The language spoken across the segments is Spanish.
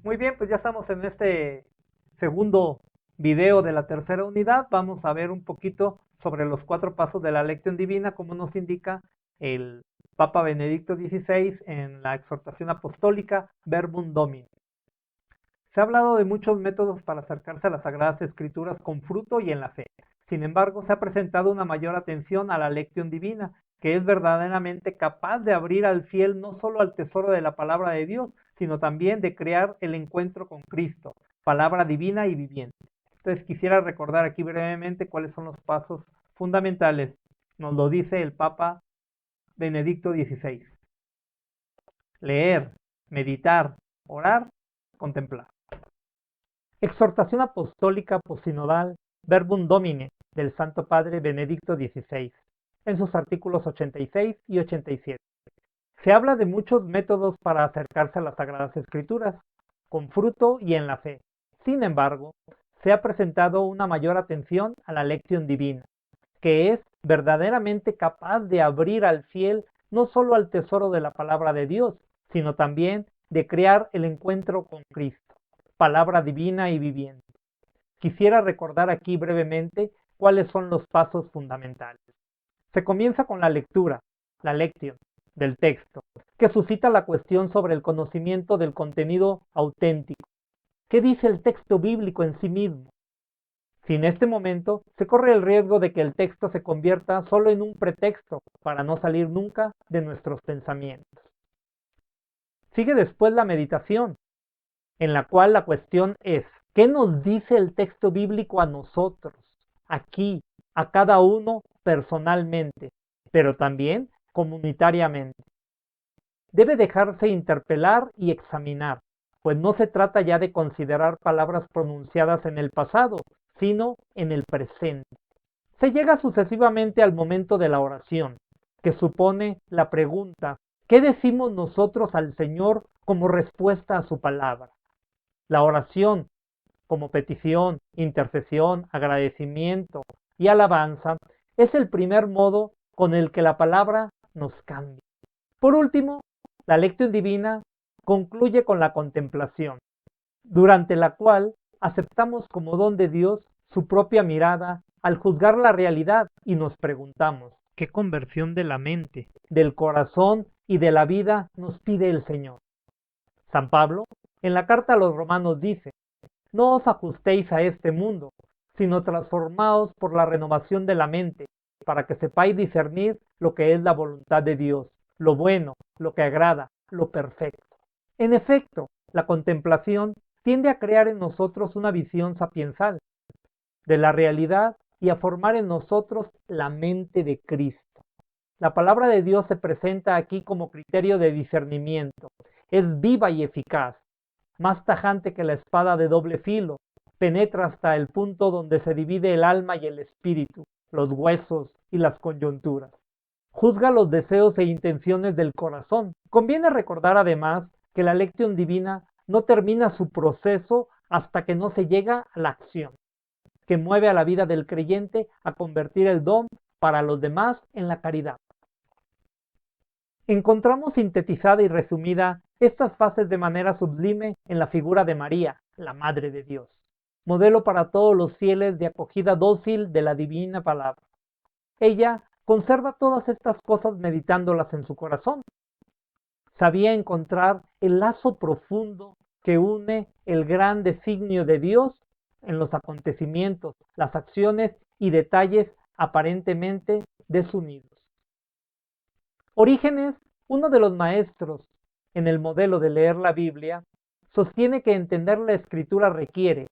Muy bien, pues ya estamos en este segundo video de la tercera unidad. Vamos a ver un poquito sobre los 4 pasos de la lección divina, como nos indica el Papa Benedicto XVI en la exhortación apostólica Verbum Domini. Se ha hablado de muchos métodos para acercarse a las Sagradas Escrituras con fruto y en la fe. Sin embargo, se ha presentado una mayor atención a la lección divina, que es verdaderamente capaz de abrir al fiel no solo al tesoro de la palabra de Dios, sino también de crear el encuentro con Cristo, palabra divina y viviente. Entonces quisiera recordar aquí brevemente cuáles son los pasos fundamentales. Nos lo dice el Papa Benedicto XVI. Leer, meditar, orar, contemplar. Exhortación apostólica posinodal Verbum Domini del Santo Padre Benedicto XVI, en sus artículos 86 y 87. Se habla de muchos métodos para acercarse a las Sagradas Escrituras, con fruto y en la fe. Sin embargo, se ha presentado una mayor atención a la lección divina, que es verdaderamente capaz de abrir al fiel no solo al tesoro de la palabra de Dios, sino también de crear el encuentro con Cristo, palabra divina y viviente. Quisiera recordar aquí brevemente cuáles son los pasos fundamentales. Se comienza con la lectura, la lección del texto, que suscita la cuestión sobre el conocimiento del contenido auténtico. ¿Qué dice el texto bíblico en sí mismo? Sin este momento, se corre el riesgo de que el texto se convierta solo en un pretexto para no salir nunca de nuestros pensamientos. Sigue después la meditación, en la cual la cuestión es, ¿qué nos dice el texto bíblico a nosotros, aquí, a cada uno personalmente, pero también comunitariamente? Debe dejarse interpelar y examinar, pues no se trata ya de considerar palabras pronunciadas en el pasado, sino en el presente. Se llega sucesivamente al momento de la oración, que supone la pregunta, ¿qué decimos nosotros al Señor como respuesta a su palabra? La oración, como petición, intercesión, agradecimiento y alabanza, es el primer modo con el que la palabra nos cambia. Por último, la lección divina concluye con la contemplación, durante la cual aceptamos como don de Dios su propia mirada al juzgar la realidad y nos preguntamos, ¿qué conversión de la mente, del corazón y de la vida nos pide el Señor? San Pablo, en la carta a los Romanos dice, no os ajustéis a este mundo, sino transformaos por la renovación de la mente, para que sepáis discernir lo que es la voluntad de Dios, lo bueno, lo que agrada, lo perfecto. En efecto, la contemplación tiende a crear en nosotros una visión sapiensal de la realidad y a formar en nosotros la mente de Cristo. La palabra de Dios se presenta aquí como criterio de discernimiento. Es viva y eficaz, más tajante que la espada de doble filo, penetra hasta el punto donde se divide el alma y el espíritu, los huesos y las coyunturas. Juzga los deseos e intenciones del corazón. Conviene recordar además que la lección divina no termina su proceso hasta que no se llega a la acción, que mueve a la vida del creyente a convertir el don para los demás en la caridad. Encontramos sintetizada y resumida estas fases de manera sublime en la figura de María, la Madre de Dios, modelo para todos los fieles de acogida dócil de la divina palabra. Ella conserva todas estas cosas meditándolas en su corazón. Sabía encontrar el lazo profundo que une el gran designio de Dios en los acontecimientos, las acciones y detalles aparentemente desunidos. Orígenes, uno de los maestros en el modelo de leer la Biblia, sostiene que entender la Escritura requiere,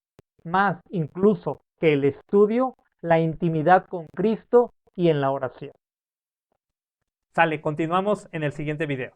más incluso que el estudio, la intimidad con Cristo y en la oración. Sale, continuamos en el siguiente video.